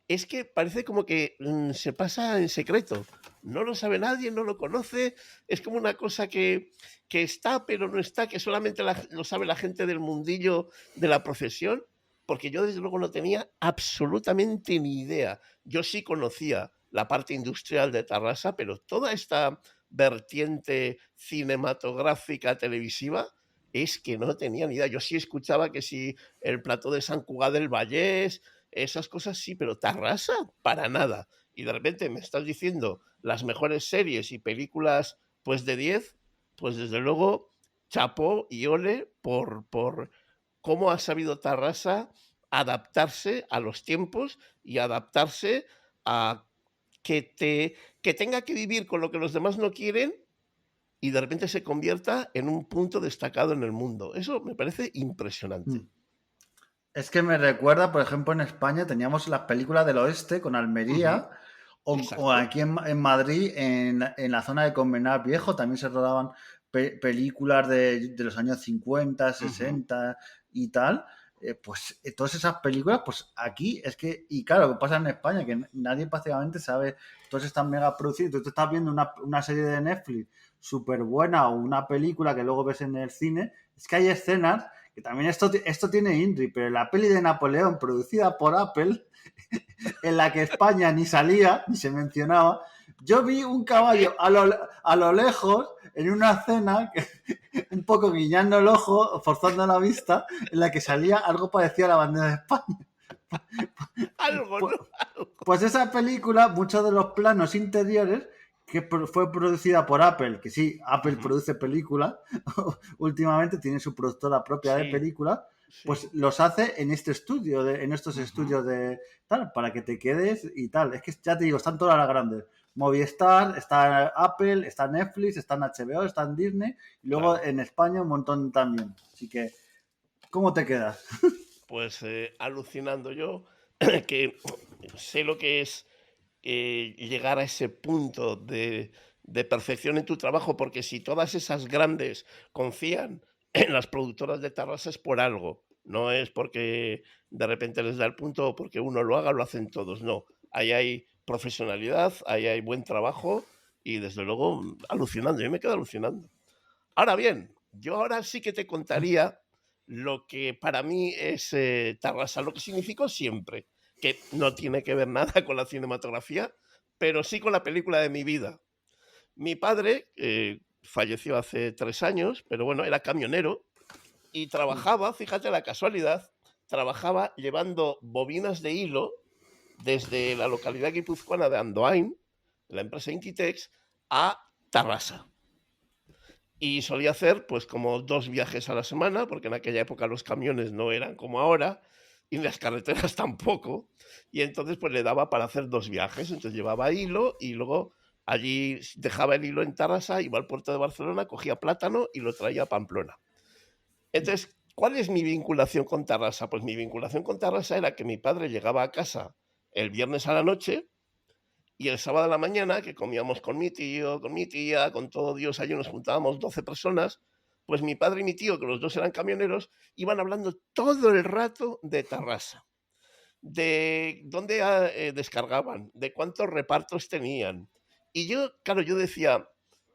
es que parece como que se pasa en secreto. No lo sabe nadie, no lo conoce. Es como una cosa que está, pero no está, que solamente lo sabe la gente del mundillo de la profesión, porque yo desde luego no tenía absolutamente ni idea. Yo sí conocía la parte industrial de Tarrasa, pero toda esta vertiente cinematográfica, televisiva, es que no tenía ni idea. Yo sí escuchaba que si el plató de Sant Cugat del Vallès, esas cosas sí, pero Tarrasa, para nada. Y de repente me estás diciendo las mejores series y películas, pues de 10, pues desde luego, chapó y ole por cómo ha sabido Tarrasa adaptarse a los tiempos y adaptarse a que tenga que vivir con lo que los demás no quieren y de repente se convierta en un punto destacado en el mundo. Eso me parece impresionante. Es que me recuerda, por ejemplo, en España teníamos las películas del oeste con Almería, o aquí en Madrid, en la zona de Convenal Viejo, también se rodaban películas de los años 50, 60 y tal. Pues todas esas películas, pues aquí es que, y claro, lo que pasa en España, que nadie prácticamente sabe, todas están mega producidas. Tú estás viendo una serie de Netflix súper buena o una película que luego ves en el cine, es que hay escenas que también esto tiene Indri, pero la peli de Napoleón producida por Apple, en la que España ni salía, ni se mencionaba, yo vi un caballo a lo lejos, en una escena, un poco guiñando el ojo, forzando la vista, en la que salía algo parecido a la bandera de España. Algo, ¿no? Pues esa película, muchos de los planos interiores, que fue producida por Apple, que sí, Apple Ujú. produce películas, últimamente tiene su productora propia de Sí, películas, pues sí. los hace en este estudio, en estos Ujú. estudios de tal, para que te quedes y tal. Es que ya te digo, están todas las grandes. Movistar, está Apple, está Netflix, está en HBO, está en Disney, y luego Claro. en España un montón también. Así que, ¿cómo te quedas? Pues alucinando yo, que sé lo que es llegar a ese punto de perfección en tu trabajo, porque si todas esas grandes confían en las productoras de Tarrasa es por algo, no es porque de repente les da el punto o porque uno lo haga, lo hacen todos, no. Ahí hay profesionalidad, ahí hay buen trabajo y desde luego alucinando, yo me quedo alucinando. Ahora bien, yo ahora sí que te contaría lo que para mí es Tarrasa, lo que significó siempre, que no tiene que ver nada con la cinematografía, pero sí con la película de mi vida. Mi padre falleció hace 3 años, pero bueno, era camionero y trabajaba, fíjate la casualidad, trabajaba llevando bobinas de hilo desde la localidad guipuzcoana de Andoain, la empresa Intitex, a Tarrasa. Y solía hacer pues como 2 viajes a la semana, porque en aquella época los camiones no eran como ahora y las carreteras tampoco. Y entonces pues le daba para hacer 2 viajes. Entonces llevaba hilo y luego allí dejaba el hilo en Tarrasa, iba al puerto de Barcelona, cogía plátano y lo traía a Pamplona. Entonces, ¿cuál es mi vinculación con Tarrasa? Pues mi vinculación con Tarrasa era que mi padre llegaba a casa el viernes a la noche y el sábado a la mañana, que comíamos con mi tío, con mi tía, con todo Dios, allí nos juntábamos 12 personas, pues mi padre y mi tío, que los dos eran camioneros, iban hablando todo el rato de Tarrasa, de dónde descargaban, de cuántos repartos tenían. Y yo, claro, yo decía,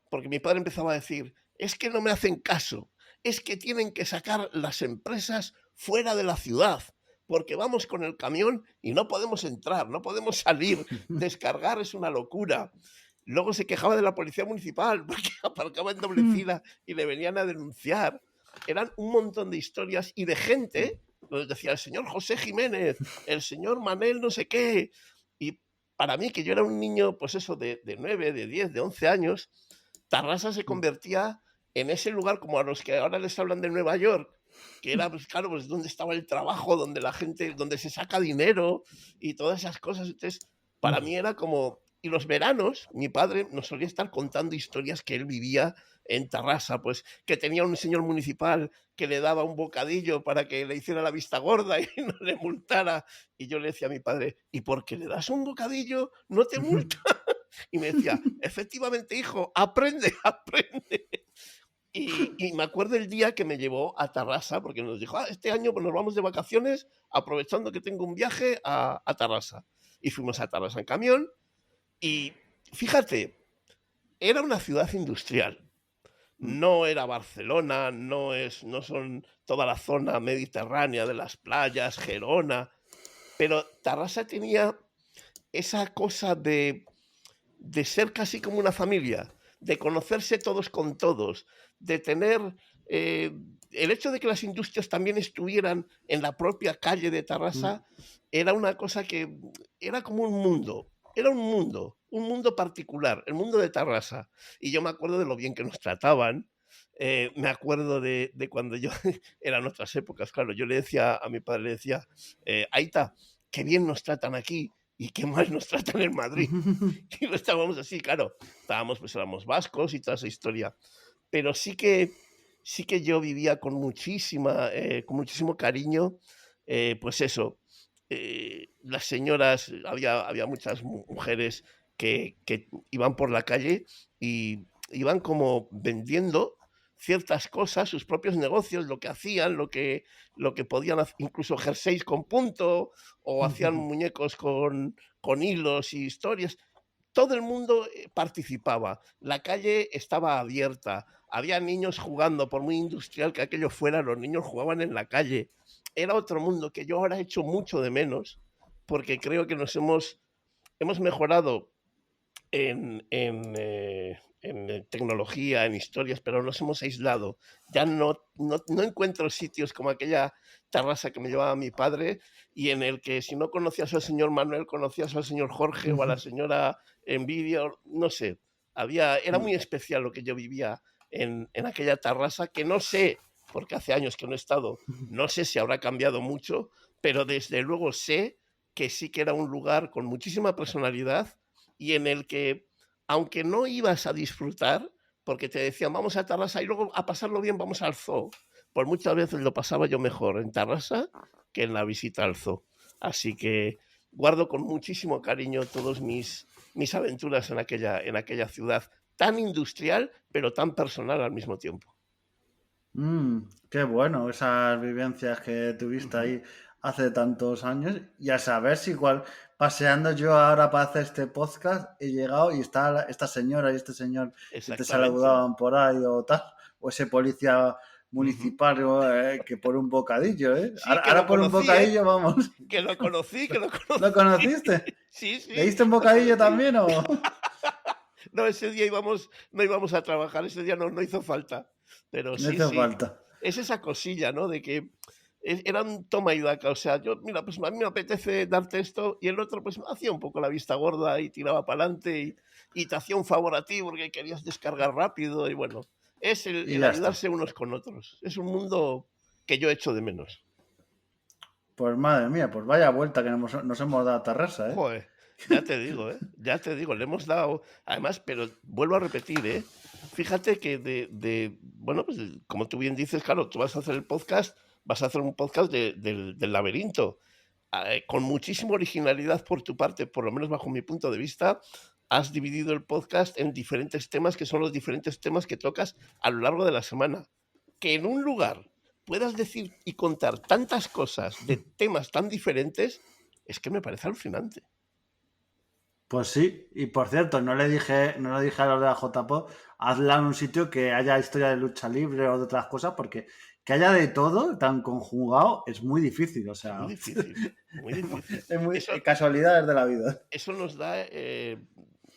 porque mi padre empezaba a decir, es que no me hacen caso, es que tienen que sacar las empresas fuera de la ciudad, porque vamos con el camión y no podemos entrar, no podemos salir, descargar es una locura. Luego se quejaba de la policía municipal porque aparcaba en doble fila y le venían a denunciar. Eran un montón de historias y de gente, nos decía el señor José Jiménez, el señor Manel no sé qué. Y para mí, que yo era un niño, pues eso, de 9, de 10, de 11 años, Tarrasa se convertía en ese lugar como a los que ahora les hablan de Nueva York, que era, pues claro, pues donde estaba el trabajo, donde la gente, donde se saca dinero y todas esas cosas. Entonces, para mí era como... Y los veranos, mi padre nos solía estar contando historias que él vivía en Tarrasa, pues que tenía un señor municipal que le daba un bocadillo para que le hiciera la vista gorda y no le multara. Y yo le decía a mi padre, ¿y por qué le das un bocadillo? No te multa. Y me decía, efectivamente, hijo, aprende, aprende. Y me acuerdo el día que me llevó a Tarrasa, porque nos dijo, este año pues, nos vamos de vacaciones, aprovechando que tengo un viaje a Tarrasa. Y fuimos a Tarrasa en camión. Y fíjate, era una ciudad industrial. No era Barcelona, no son toda la zona mediterránea de las playas, Gerona, pero Tarrasa tenía esa cosa de ser casi como una familia, de conocerse todos con todos, de tener eh, el hecho de que las industrias también estuvieran en la propia calle de Tarrasa, era una cosa que era como un mundo particular, el mundo de Tarrasa. Y yo me acuerdo de lo bien que nos trataban. Me acuerdo de cuando yo, eran otras épocas, claro, yo le decía a mi padre, le decía, Aita, qué bien nos tratan aquí y qué mal nos tratan en Madrid. Y no estábamos así, claro, estábamos, pues éramos vascos y toda esa historia. Pero sí que yo vivía con muchísimo cariño, pues eso, las señoras, había muchas mujeres que iban por la calle y iban como vendiendo ciertas cosas, sus propios negocios, lo que hacían, lo que podían hacer, incluso jerseys con punto, o hacían muñecos con hilos y historias. Todo el mundo participaba, la calle estaba abierta, había niños jugando, por muy industrial que aquello fuera, los niños jugaban en la calle. Era otro mundo que yo ahora echo mucho de menos, porque creo que hemos mejorado en tecnología, en historias, pero nos hemos aislado. Ya no encuentro sitios como aquella terraza que me llevaba mi padre y en el que si no conocías al señor Manuel, conocías al señor Jorge o a la señora Envidia, no sé. Era muy especial lo que yo vivía en aquella terraza, que no sé, porque hace años que no he estado, no sé si habrá cambiado mucho, pero desde luego sé que sí que era un lugar con muchísima personalidad y en el que, aunque no ibas a disfrutar, porque te decían vamos a Tarrasa y luego a pasarlo bien vamos al zoo, pues muchas veces lo pasaba yo mejor en Tarrasa que en la visita al zoo. Así que guardo con muchísimo cariño todos mis aventuras en aquella ciudad tan industrial, pero tan personal al mismo tiempo. Qué bueno esas vivencias que tuviste ahí hace tantos años. Y a saber si igual paseando yo ahora para hacer este podcast he llegado y está esta señora y este señor que te Exactamente. saludaban por ahí o tal, o ese policía Ujú. municipal que por un bocadillo, ¿eh? Sí, Ahora, que ahora lo por un conocí, ¿eh? bocadillo, vamos. Que lo conocí, que lo ¿Lo conocí. conociste? Sí, ¿Le sí, diste un lo bocadillo conocí. también o...? No, ese día no íbamos a trabajar, ese día no hizo falta. Pero No sí, hizo sí, falta. es esa cosilla, ¿no? De que era un toma y daca. O sea, yo, mira, pues a mí me apetece darte esto y el otro pues hacía un poco la vista gorda y tiraba para adelante y te hacía un favor a ti porque querías descargar rápido y bueno, es Y el ya está. ayudarse unos con otros. Es un mundo que yo echo de menos. Pues madre mía, pues vaya vuelta que nos hemos dado a Tarrasa, ¿eh? Joder, ya te digo, ¿eh? Ya te digo, le hemos dado. Además, pero vuelvo a repetir, ¿eh? Fíjate que bueno, pues como tú bien dices, claro, tú vas a hacer el podcast, vas a hacer un podcast del laberinto, con muchísima originalidad por tu parte, por lo menos bajo mi punto de vista, has dividido el podcast en diferentes temas que son los diferentes temas que tocas a lo largo de la semana. Que en un lugar puedas decir y contar tantas cosas de temas tan diferentes, es que me parece alucinante. Pues sí, y por cierto, no le dije a los de la JPO, hazla en un sitio que haya historia de lucha libre o de otras cosas, porque que haya de todo tan conjugado es muy difícil, o Es muy sea, difícil, muy difícil. es muy Eso, casualidades de la vida. eso nos da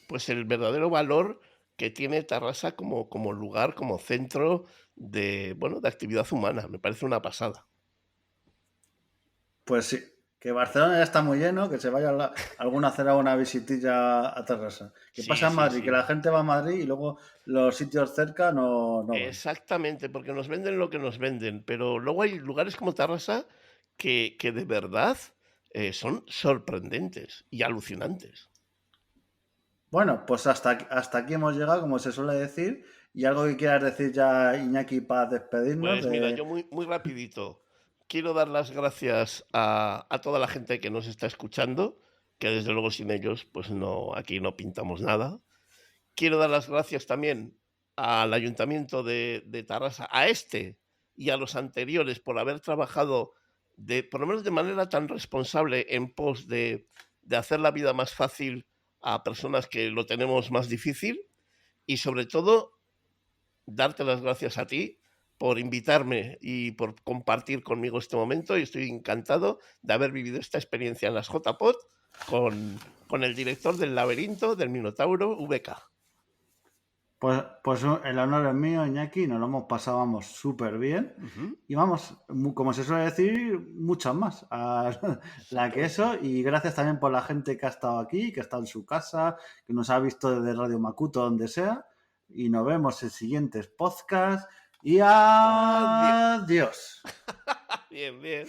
pues el verdadero valor que tiene Tarrasa como lugar, como centro bueno, de actividad humana. Me parece una pasada. Pues sí, que Barcelona ya está muy lleno, que se vaya alguna a hacer alguna visitilla a Terrassa. Que Sí, pasa en sí, Madrid, que sí. la gente va a Madrid y luego los sitios cerca no van. Exactamente, porque nos venden lo que nos venden, pero luego hay lugares como Tarrasa que de verdad son sorprendentes y alucinantes. Bueno, pues hasta aquí hemos llegado, como se suele decir. Y algo que quieras decir ya, Iñaki, para despedirnos Pues mira, de... yo muy rapidito. Quiero dar las gracias a toda la gente que nos está escuchando, que desde luego sin ellos, pues no, aquí no pintamos nada. Quiero dar las gracias también al Ayuntamiento de Tarrasa, a este y a los anteriores por haber trabajado por lo menos de manera tan responsable en pos de hacer la vida más fácil a personas que lo tenemos más difícil y sobre todo darte las gracias a ti por invitarme y por compartir conmigo este momento y estoy encantado de haber vivido esta experiencia en las JPod con el director del laberinto del Minotauro VK. Pues el honor es mío, Iñaki, nos lo hemos pasado, vamos, súper bien. Ujú, Y vamos, como se suele decir, muchas más a la que exactamente. eso. Y gracias también por la gente que ha estado aquí, que está en su casa, que nos ha visto desde Radio Macuto, donde sea. Y nos vemos en siguientes podcasts. Y Adiós. adiós. Bien, bien.